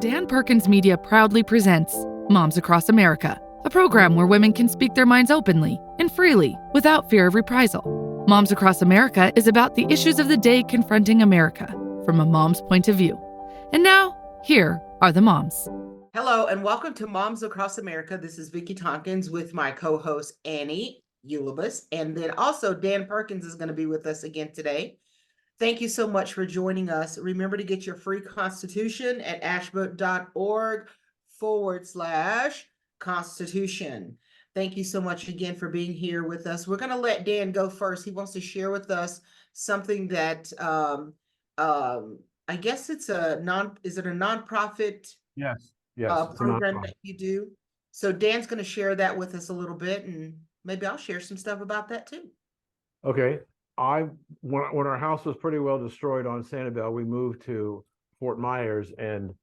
Dan Perkins Media proudly presents Moms Across America, a program where women can speak their minds openly and freely without fear of reprisal. Moms Across America is about the issues of the day confronting America from a mom's point of view. And now, here are the moms. Hello, and welcome to Moms Across America. This is Vicki Tompkins with my co-host Annie Ulibus, and then also Dan Perkins is going to be with us again today. Thank you so much for joining us. Remember to get your free constitution at ashbook.org/constitution. Thank you so much again for being here with us. We're going to let Dan go first. He wants to share with us something that I guess it's is it a nonprofit? Yes, Program that you do. So Dan's going to share that with us a little bit, and maybe I'll share some stuff about that too. Okay. When our house was pretty well destroyed on Sanibel, we moved to Fort Myers, and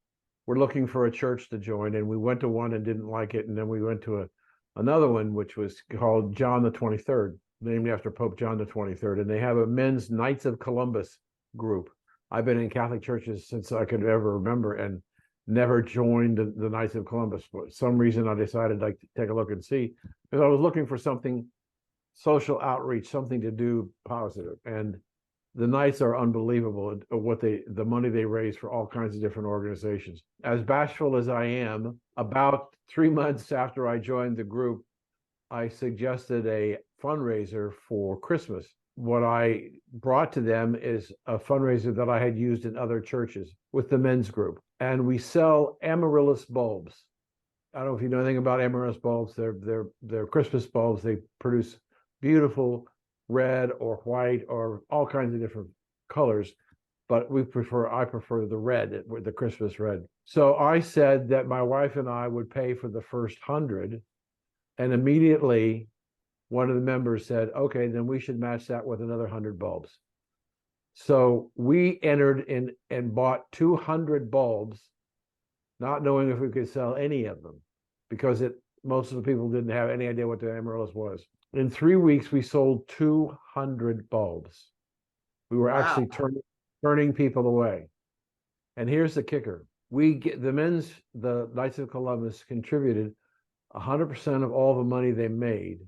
we're looking for a church to join. And we went to one and didn't like it, and then we went to another one, which was called John the 23rd, named after Pope John the 23rd. And they have a men's Knights of Columbus group. I've been in Catholic churches since I could ever remember, and never joined the Knights of Columbus. For some reason, I decided to take a look and see, because I was looking for something social outreach, something to do positive. And the Knights are unbelievable at the money they raise for all kinds of different organizations. As bashful as I am, about 3 months after I joined the group, I suggested a fundraiser for Christmas. What I brought to them is a fundraiser that I had used in other churches with the men's group. And we sell amaryllis bulbs. I don't know if you know anything about amaryllis bulbs. They're Christmas bulbs. They produce beautiful red or white or all kinds of different colors, but I prefer the red, the Christmas red. So I said that my wife and I would pay for the first 100, and immediately one of the members said, okay, then we should match that with another 100 bulbs. So we entered in and bought 200 bulbs, not knowing if we could sell any of them, because most of the people didn't have any idea what the amaryllis was. In 3 weeks, we sold 200 bulbs. We were actually turning people away. And here's the kicker. The Knights of Columbus contributed 100% of all the money they made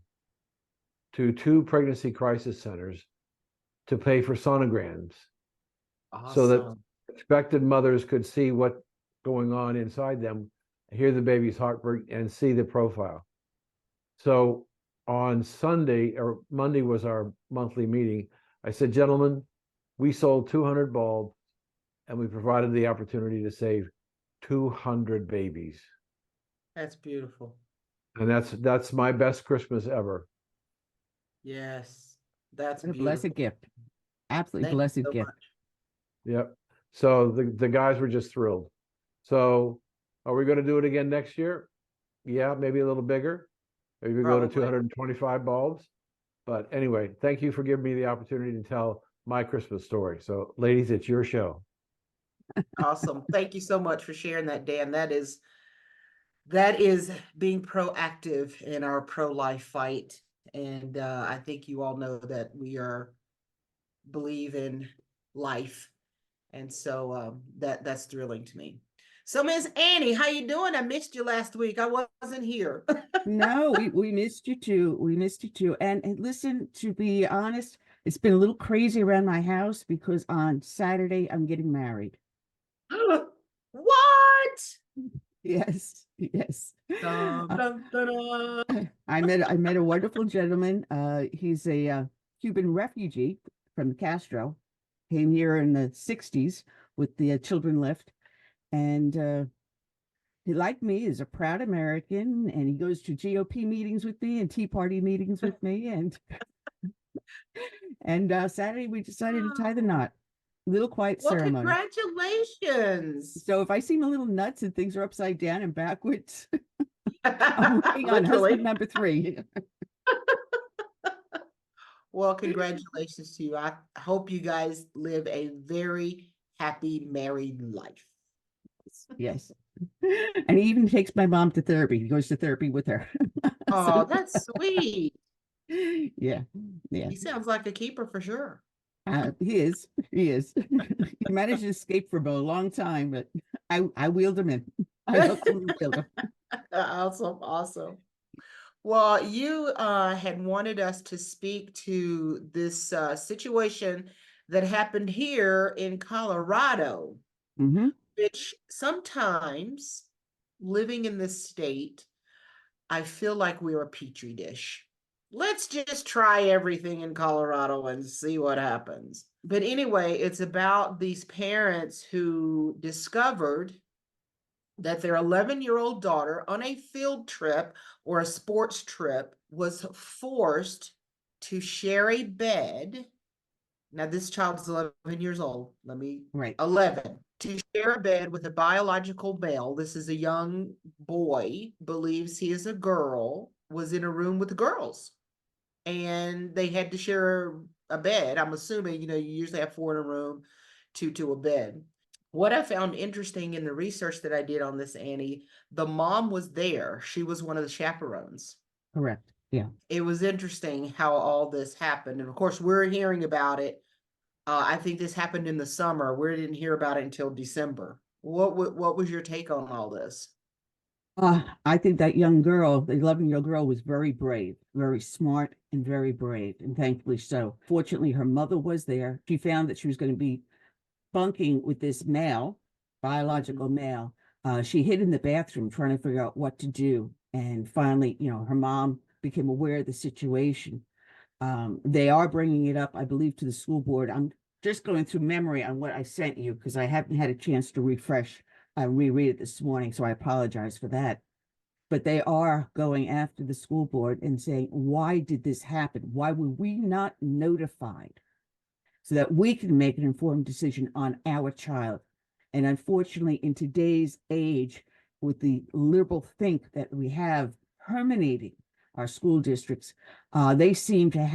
to 2 pregnancy crisis centers to pay for sonograms. Awesome. So that expected mothers could see what's going on inside them, hear the baby's heartbeat, and see the profile. So on Sunday or Monday was our monthly meeting. I said, gentlemen, we sold 200 bulbs, and we provided the opportunity to save 200 babies. That's beautiful. And that's my best Christmas ever. Yes, that's a blessed gift. Absolutely blessed gift. Yep. So the guys were just thrilled. So are we going to do it again next year? Yeah, maybe a little bigger. Maybe we go to 225 bulbs. But anyway, thank you for giving me the opportunity to tell my Christmas story. So ladies, it's your show. Awesome. Thank you so much for sharing that, Dan. That is being proactive in our pro-life fight. And I think you all know that we believe in life. And so that's thrilling to me. So Ms. Annie, how you doing? I missed you last week. I wasn't here. No, we missed you too. We missed you too. And listen, to be honest, it's been a little crazy around my house because on Saturday I'm getting married. What? Yes. Dun, dun, dun, dun. I met a wonderful gentleman. He's a Cuban refugee from Castro. Came here in the 60s with the children left. And he, like me, is a proud American, and he goes to GOP meetings with me and Tea Party meetings with me. And Saturday we decided to tie the knot. Little quiet ceremony. Congratulations. So if I seem a little nuts and things are upside down and backwards, I'm working on husband number 3. Well, congratulations to you. I hope you guys live a very happy married life. Yes. And he even takes my mom to therapy. He goes to therapy with her. Oh, that's sweet. Yeah. He sounds like a keeper for sure. He is. He managed to escape for a long time, but I wheeled him in. I hooked him and wheeled him. Awesome, awesome. Well, you had wanted us to speak to this situation that happened here in Colorado, Hmm. which sometimes living in this state, I feel like we're a petri dish. Let's just try everything in Colorado and see what happens. But anyway, it's about these parents who discovered that their 11-year-old daughter on a field trip or a sports trip was forced to share a bed. Now, this child's 11 years old. Right. 11, to share a bed with a biological male. This is a young boy, believes he is a girl, was in a room with girls. And they had to share a bed. I'm assuming, you usually have 4 in a room, 2 to a bed. What I found interesting in the research that I did on this, Annie, the mom was there. She was one of the chaperones. Correct. Yeah. It was interesting how all this happened. And of course, we're hearing about it. I think this happened in the summer. We didn't hear about it until December. What was your take on all this? I think that young girl, the 11-year-old girl, was very brave, very smart, and very brave, and thankfully so. Fortunately, her mother was there. She found that she was going to be bunking with this male, biological male. She hid in the bathroom trying to figure out what to do. And finally, her mom became aware of the situation. They are bringing it up, I believe, to the school board. I'm just going through memory on what I sent you because I haven't had a chance to reread it this morning, so I apologize for that. But they are going after the school board and saying, why did this happen? Why were we not notified so that we can make an informed decision on our child? And unfortunately, in today's age, with the liberal think that we have permeating our school districts, they seem to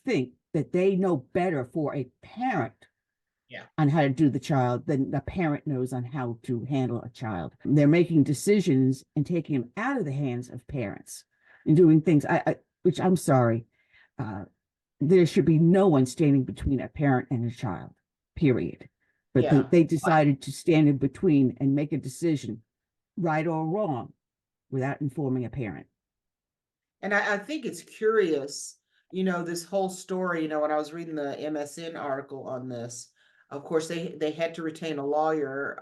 think that they know better for a parent on how to do the child than the parent knows on how to handle a child. They're making decisions and taking them out of the hands of parents and doing things, which I'm sorry, there should be no one standing between a parent and a child, period. But Yeah. they decided to stand in between and make a decision, right or wrong, without informing a parent. And I think it's curious, this whole story, when I was reading the MSN article on this, of course, they had to retain a lawyer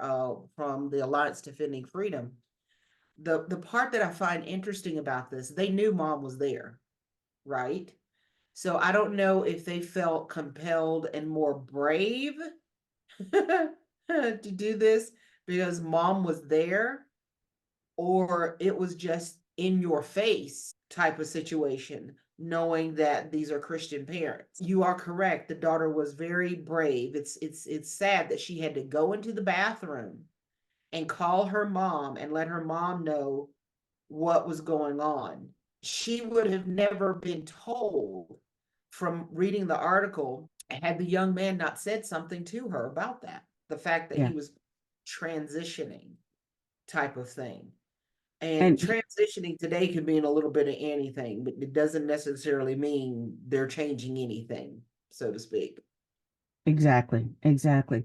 from the Alliance Defending Freedom. The part that I find interesting about this, they knew mom was there, right? So I don't know if they felt compelled and more brave to do this because mom was there, or it was just in your face type of situation, knowing that these are Christian parents. You are correct. The daughter was very brave. It's sad that she had to go into the bathroom and call her mom and let her mom know what was going on. She would have never been told from reading the article had the young man not said something to her about that. The fact that he was transitioning type of thing. And transitioning today can mean a little bit of anything, but it doesn't necessarily mean they're changing anything, so to speak. Exactly.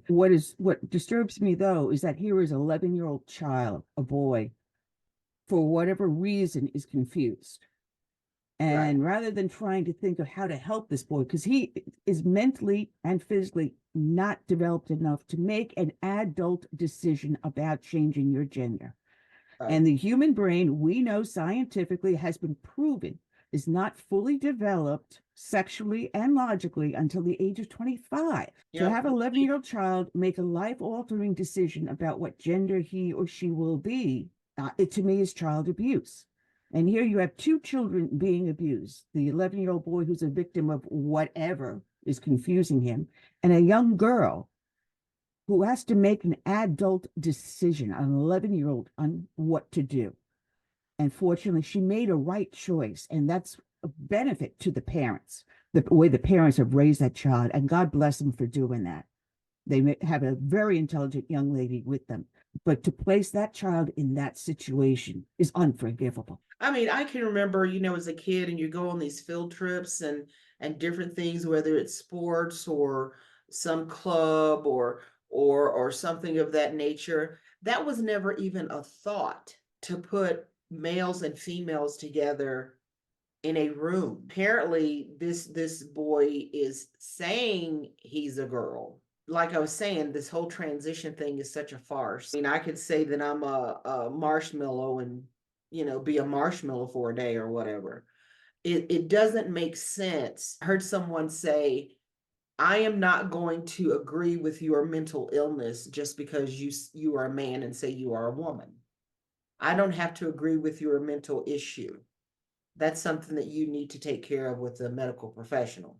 What disturbs me though is that here is an 11-year-old child, a boy, for whatever reason is confused. And rather than trying to think of how to help this boy, because he is mentally and physically not developed enough to make an adult decision about changing your gender. And the human brain, we know scientifically, has been proven, is not fully developed sexually and logically until the age of 25. To have an 11-year-old child make a life-altering decision about what gender he or she will be, it to me is child abuse. And here you have 2 children being abused. The 11-year-old boy who's a victim of whatever is confusing him, and a young girl who has to make an adult decision, an 11-year-old, on what to do. And fortunately, she made a right choice, and that's a benefit to the parents, the way the parents have raised that child, and God bless them for doing that. They have a very intelligent young lady with them, but to place that child in that situation is unforgivable. I mean, I can remember, as a kid, and you go on these field trips and different things, whether it's sports or some club or or something of that nature. That was never even a thought to put males and females together in a room. Apparently, this boy is saying he's a girl. Like I was saying, this whole transition thing is such a farce. I mean, I could say that I'm a marshmallow and, you know, be a marshmallow for a day or whatever. It doesn't make sense. I heard someone say, I am not going to agree with your mental illness just because you are a man and say you are a woman. I don't have to agree with your mental issue. That's something that you need to take care of with a medical professional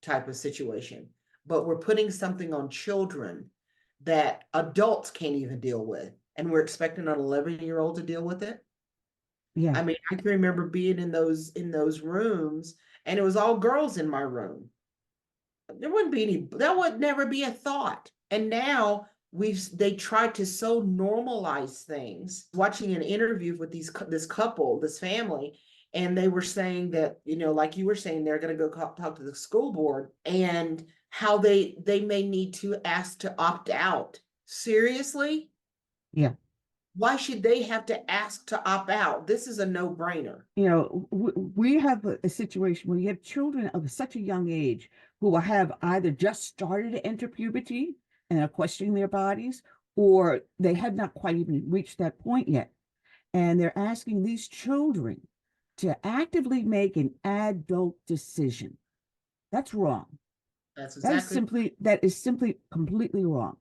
type of situation. But we're putting something on children that adults can't even deal with. And we're expecting an 11-year-old to deal with it. Yeah. I mean, I can remember being in those rooms, and it was all girls in my room. There wouldn't be any, that would never be a thought. And now they tried to so normalize things. Watching an interview with this couple, this family, and they were saying that, you know, like you were saying, they're going to go talk to the school board, and how they may need to ask to opt out. Seriously? Yeah. Why should they have to ask to opt out? This is a no-brainer. You know, we have a situation where you have children of such a young age who will have either just started to enter puberty and are questioning their bodies, or they have not quite even reached that point yet. And they're asking these children to actively make an adult decision. That's wrong. That's That exactly. is simply completely wrong.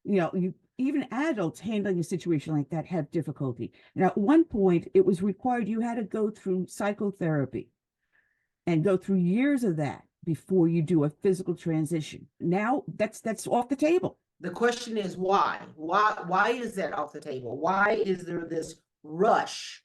You know, even adults handling a situation like that have difficulty. Now, at one point, it was required you had to go through psychotherapy and go through years of that before you do a physical transition. Now that's off the table. The question is why? Why is that off the table? Why is there this rush,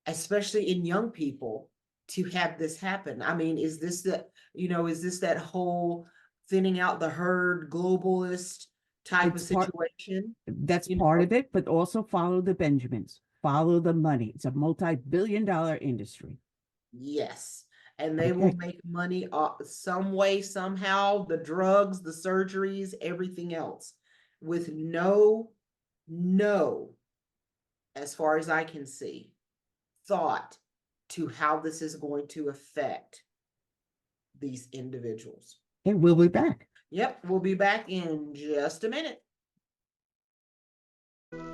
especially in young people, to have this happen? I mean, is this that whole thinning out the herd globalist type of situation? That's part of it, but also follow the Benjamins, follow the money. It's a multi-billion-dollar industry. Yes. And they will make money some way, somehow, the drugs, the surgeries, everything else, with no, as far as I can see, thought to how this is going to affect these individuals. And we'll be back. Yep, we'll be back in just a minute.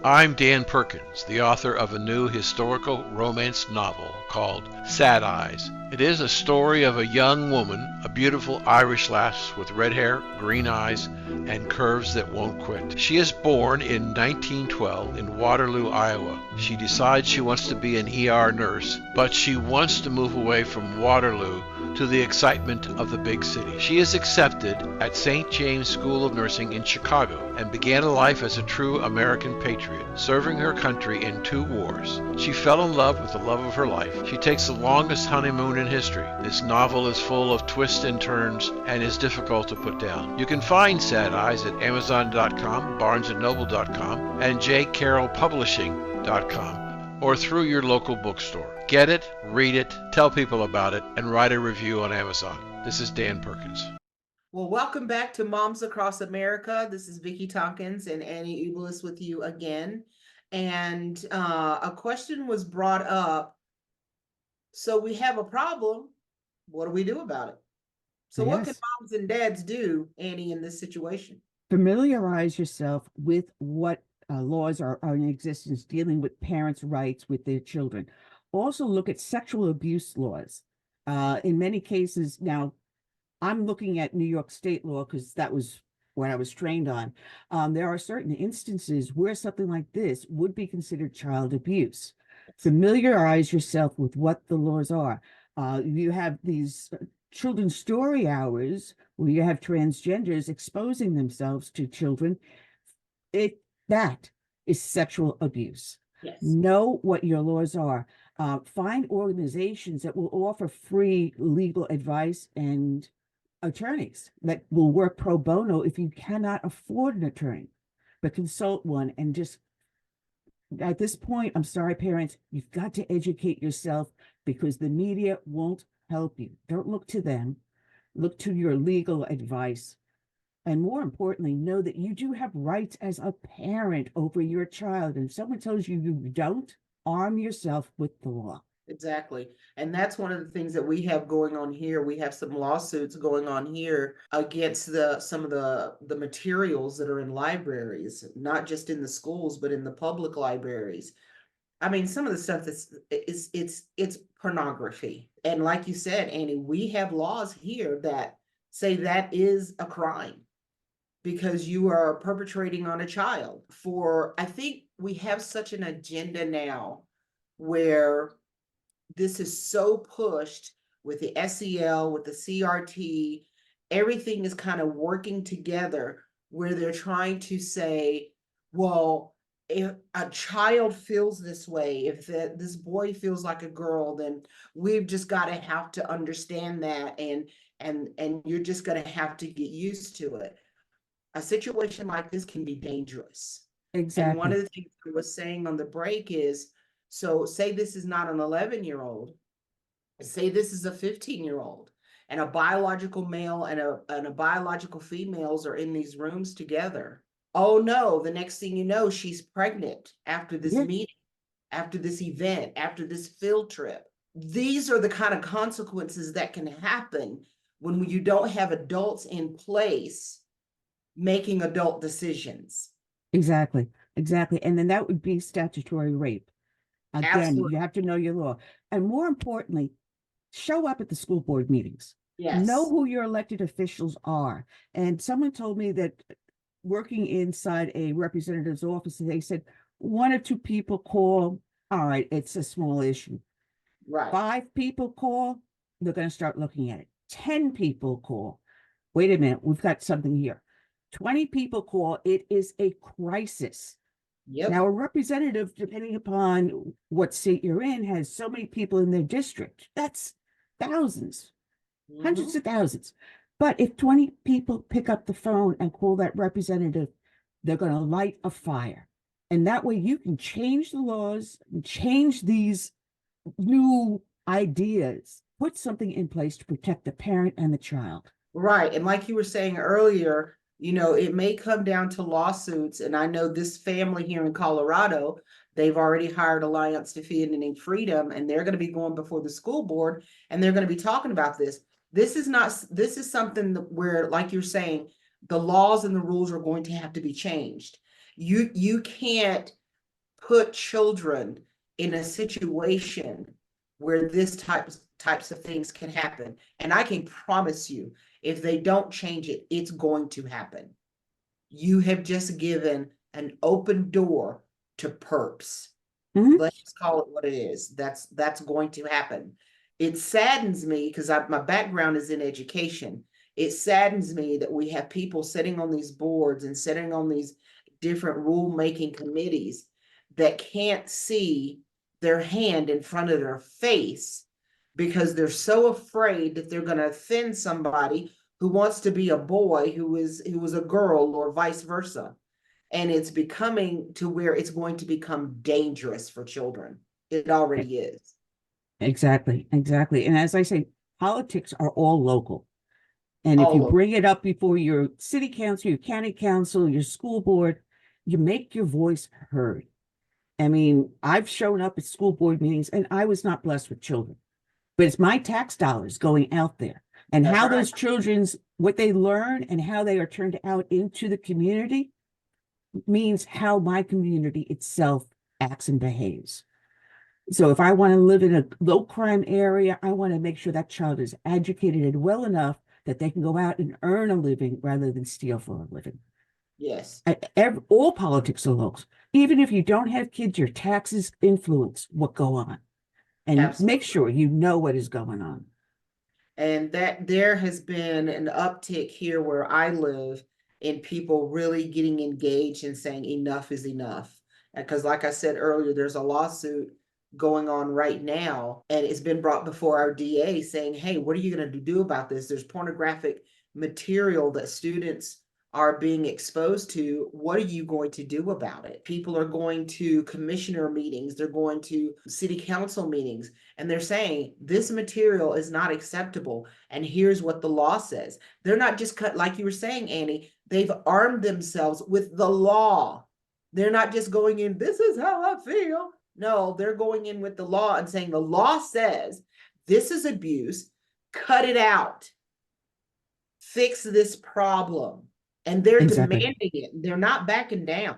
I'm Dan Perkins, the author of a new historical romance novel called Sad Eyes. It is a story of a young woman, a beautiful Irish lass with red hair, green eyes, and curves that won't quit. She is born in 1912 in Waterloo, Iowa. She decides she wants to be an ER nurse, but she wants to move away from Waterloo to the excitement of the big city. She is accepted at St. James School of Nursing in Chicago and began a life as a true American patriot, serving her country in 2 wars. She fell in love with the love of her life. She takes the longest honeymoon in history. This novel is full of twists and turns and is difficult to put down. You can find Sad Eyes at Amazon.com, BarnesandNoble.com, and JCarrollPublishing.com, or through your local bookstore. Get it, read it, tell people about it, and write a review on Amazon. This is Dan Perkins. Well, welcome back to Moms Across America. This is Vicki Tompkins and Annie Ubelis with you again. And a question was brought up. So we have a problem. What do we do about it? So what can moms and dads do, Annie, in this situation? Familiarize yourself with what laws are in existence dealing with parents' rights with their children. Also look at sexual abuse laws. In many cases, now I'm looking at New York state law because that was what I was trained on. There are certain instances where something like this would be considered child abuse. Familiarize yourself with what the laws are. You have these children's story hours where you have transgenders exposing themselves to children. That is sexual abuse. Yes. Know what your laws are. Find organizations that will offer free legal advice and attorneys that will work pro bono if you cannot afford an attorney, but consult one. And just at this point, I'm sorry, parents, you've got to educate yourself because the media won't help you. Don't look to them. Look to your legal advice And more importantly, know that you do have rights as a parent over your child. And if someone tells you you don't, arm yourself with the law. Exactly. And that's one of the things that we have going on here. We have some lawsuits going on here against some of the materials that are in libraries, not just in the schools, but in the public libraries. I mean, some of the stuff it's pornography. And like you said, Annie, we have laws here that say that is a crime because you are perpetrating on a child. I think we have such an agenda now where this is so pushed with the SEL, with the CRT, everything is kind of working together where they're trying to say, well, if a child feels this way, if this boy feels like a girl, then we've just got to have to understand that, and you're just going to have to get used to it. A situation like this can be dangerous. And one Exactly. of the things I was saying on the break is, so say this is not an 11-year-old, say this is a 15-year-old, and a biological male and a biological females are in these rooms together. Oh no, the next thing you know, she's pregnant after this Yeah. meeting, after this event, after this field trip. These are the kind of consequences that can happen when you don't have adults in place making adult decisions. Exactly. Exactly. And then that would be statutory rape. Again, Absolutely. you have to know your law. And more importantly, show up at the school board meetings. Know Yes. who your elected officials are. And someone told me that working inside a representative's office, they said one or two people call, all right, it's a small issue. Right. 5 people call, they're going to start looking at it. 10 people call, wait a minute, we've got something here. 20 people call, it is a crisis. Yep. Now, a representative, depending upon what seat you're in, has so many people in their district. That's thousands, hundreds of thousands. But if 20 people pick up the phone and call that representative, they're going to light a fire. And that way you can change the laws, change these new ideas, put something in place to protect the parent and the child. Right. And like you were saying earlier, it may come down to lawsuits. And I know this family here in Colorado, they've already hired Alliance Defending Freedom, and they're going to be going before the school board, and they're going to be talking about this. This is something where, like you're saying, the laws and the rules are going to have to be changed. You can't put children in a situation where this types of things can happen. And I can promise you, if they don't change it, it's going to happen. You have just given an open door to perps. Mhm. Let's just call it what it is. That's going to happen. It saddens me because my background is in education. It saddens me that we have people sitting on these boards and sitting on these different rulemaking committees that can't see their hand in front of their face because they're so afraid that they're going to offend somebody who wants to be a boy who was a girl, or vice versa. And it's becoming to where it's going to become dangerous for children. It already is. Exactly, exactly. And as I say, politics are all local. And if All you local. bring it up before your city council, your county council, your school board, you make your voice heard. I mean, I've shown up at school board meetings and I was not blessed with children, but it's my tax dollars going out there. And That's how right. those children's, what they learn and how they are turned out into the community means how my community itself acts and behaves. So if I want to live in a low crime area, I want to make sure that child is educated and well enough that they can go out and earn a living rather than steal for a living. Yes. All politics are local. Even if you don't have kids, your taxes influence what go on. And Absolutely. make sure you know what is going on. And that there has been an uptick here where I live in people really getting engaged and saying enough is enough. Because like I said earlier, there's a lawsuit going on right now, and it's been brought before our DA saying, hey, what are you going to do about this? There's pornographic material that students are being exposed to, what are you going to do about it? People are going to commissioner meetings, they're going to city council meetings, and they're saying this material is not acceptable. And here's what the law says. They're not just cut, like you were saying, Annie, they've armed themselves with the law. They're not just going in, this is how I feel. No, they're going in with the law and saying the law says this is abuse, cut it out, fix this problem. And they're Exactly. demanding it. They're not backing down.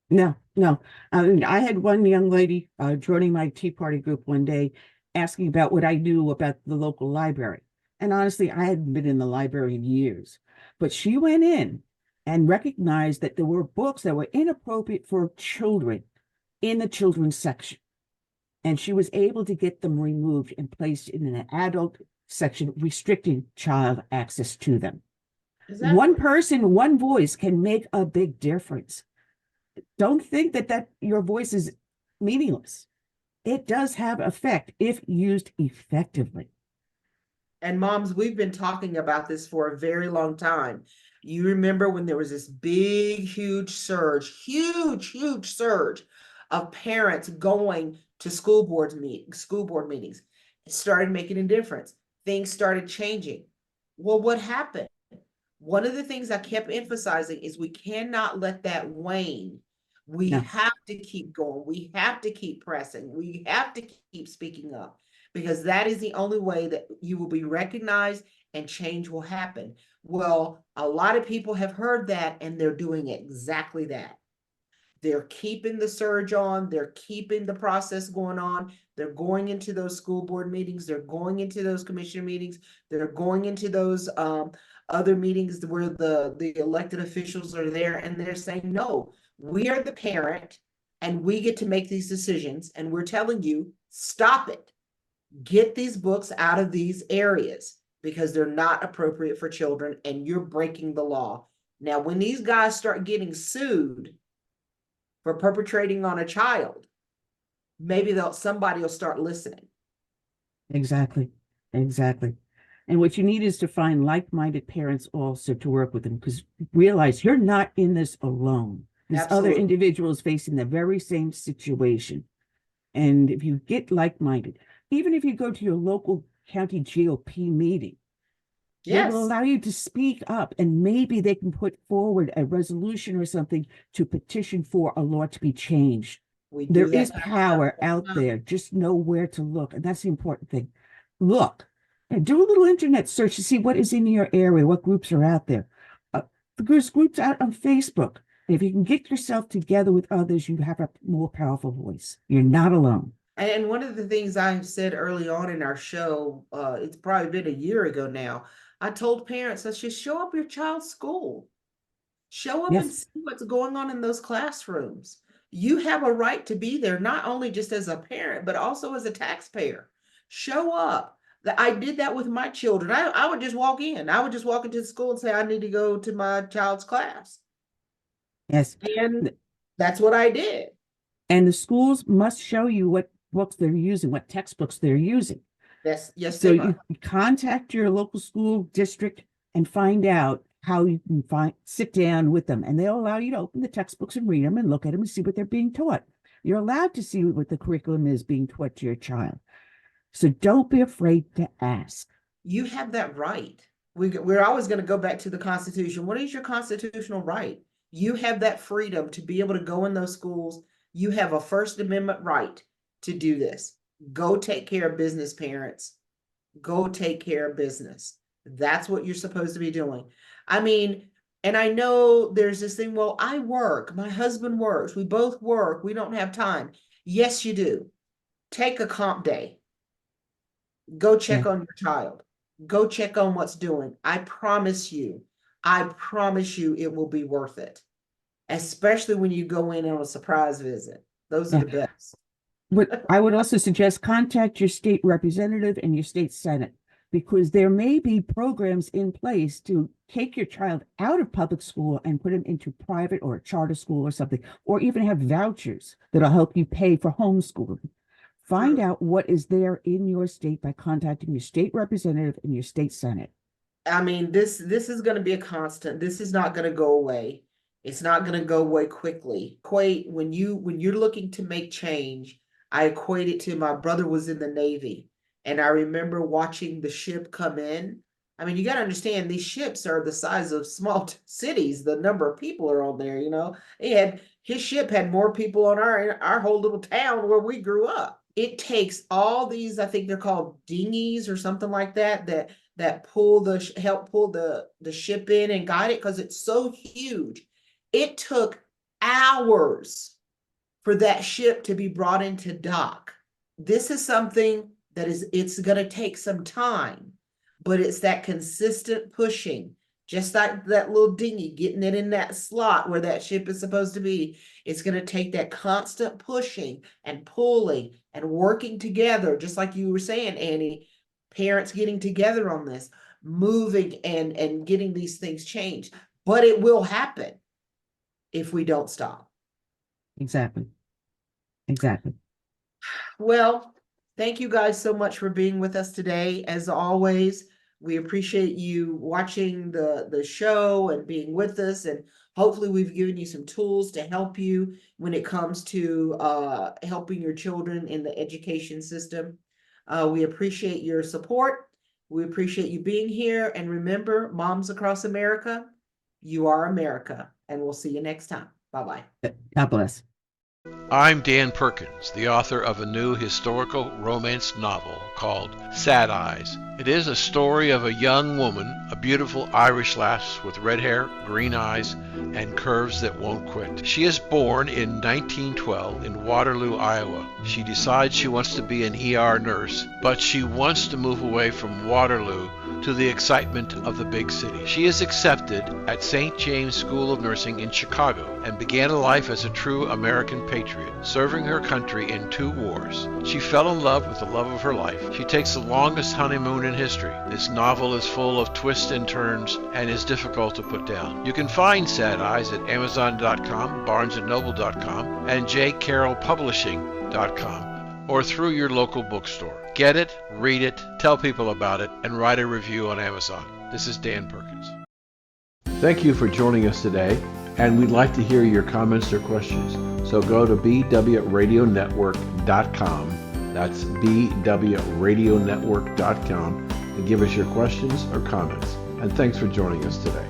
No, no. I mean, I had one young lady joining my Tea Party group one day asking about what I knew about the local library. And honestly, I hadn't been in the library in years. But she went in and recognized that there were books that were inappropriate for children in the children's section. And she was able to get them removed and placed in an adult section, restricting child access to them. Exactly. One person, one voice can make a big difference. Don't think that your voice is meaningless. It does have effect if used effectively. And moms, we've been talking about this for a very long time. You remember when there was this big, huge surge of parents going to school board meetings. It started making a difference. Things started changing. Well, what happened? One of the things I kept emphasizing is we cannot let that wane. We No. have to keep going. We have to keep pressing. We have to keep speaking up, because that is the only way that you will be recognized and change will happen. Well, a lot of people have heard that and they're doing exactly that. They're keeping the surge on. They're keeping the process going on. They're going into those school board meetings. They're going into those commissioner meetings. They're going into those other meetings where the elected officials are there, and they're saying, no, we are the parent and we get to make these decisions. And we're telling you, stop it. Get these books out of these areas because they're not appropriate for children and you're breaking the law. Now, when these guys start getting sued for perpetrating on a child, maybe somebody will start listening. Exactly. Exactly. And what you need is to find like-minded parents also to work with them, because realize you're not in this alone. There's other Absolutely. individuals facing the very same situation. And if you get like-minded, even if you go to your local county GOP meeting, they Yes, will allow you to speak up, and maybe they can put forward a resolution or something to petition for a law to be changed. we do There that is kind of power stuff all out the time. there. Just know where to look. And that's the important thing. Look and do a little internet search to see what is in your area, what groups are out there. There's groups out on Facebook. If you can get yourself together with others, you have a more powerful voice. You're not alone. And one of the things I said early on in our show, it's probably been a year ago now, I told parents, let's just show up your child's school. Show up and Yes. see what's going on in those classrooms. You have a right to be there, not only just as a parent, but also as a taxpayer. Show up. I did that with my children. I would just walk in. I would just walk into the school and say, I need to go to my child's class. Yes. And that's what I did. And the schools must show you what books they're using, what textbooks they're using. Yes, So they you contact your local school district and find out how you can sit down with them, and they'll allow you to open the textbooks and read them and look at them and see what they're being taught. You're allowed to see what the curriculum is being taught to your child. So don't be afraid to ask. You have that right. We're always going to go back to the Constitution. What is your constitutional right? You have that freedom to be able to go in those schools. You have a First Amendment right to do this. Go take care of business, parents. Go take care of business. That's what you're supposed to be doing. I mean, and I know there's this thing, well, I work, my husband works, we both work, we don't have time. Yes, you do. Take a comp day. Go check on your child. Go check on what's doing. I promise you it will be worth it. Especially when you go in on a surprise visit. Those are the best. But I would also suggest contact your state representative and your state senate, because there may be programs in place to take your child out of public school and put them into private or a charter school or something, or even have vouchers that'll help you pay for homeschooling. Find out what is there in your state by contacting your state representative and your state senate. I mean, this is gonna be a constant. This is not gonna go away. It's not gonna go away quickly. When you're looking to make change, I equate it to my brother was in the Navy, and I remember watching the ship come in. I mean, you gotta understand these ships are the size of small cities. The number of people are on there. His ship had more people on our whole little town where we grew up. It takes all these, I think they're called dinghies or something like that, that help pull the ship in and guide it, because it's so huge. It took hours for that ship to be brought into dock. This is something that it's going to take some time, but it's that consistent pushing, just like that little dinghy, getting it in that slot where that ship is supposed to be. It's going to take that constant pushing and pulling and working together, just like you were saying, Annie, parents getting together on this, moving and getting these things changed. But it will happen if we don't stop. Exactly. Well, thank you guys so much for being with us today. As always, we appreciate you watching the show and being with us, and hopefully we've given you some tools to help you when it comes to helping your children in the education system. We appreciate your support. We appreciate you being here. And remember, Moms Across America, you are America. And we'll see you next time. Bye-bye. God bless. I'm Dan Perkins, the author of a new historical romance novel called Sad Eyes. It is a story of a young woman, a beautiful Irish lass with red hair, green eyes, and curves that won't quit. She is born in 1912 in Waterloo, Iowa. She decides she wants to be an ER nurse, but she wants to move away from Waterloo to the excitement of the big city. She is accepted at St. James School of Nursing in Chicago and began a life as a true American patriot, serving her country in 2 wars. She fell in love with the love of her life. She takes the longest honeymoon in history. This novel is full of twists and turns and is difficult to put down. You can find Sad Eyes at Amazon.com, BarnesandNoble.com, and JCarrollPublishing.com, or through your local bookstore. Get it, read it, tell people about it, and write a review on Amazon. This is Dan Perkins. Thank you for joining us today, and we'd like to hear your comments or questions. So go to bwradionetwork.com. That's bwradionetwork.com, and give us your questions or comments. And thanks for joining us today.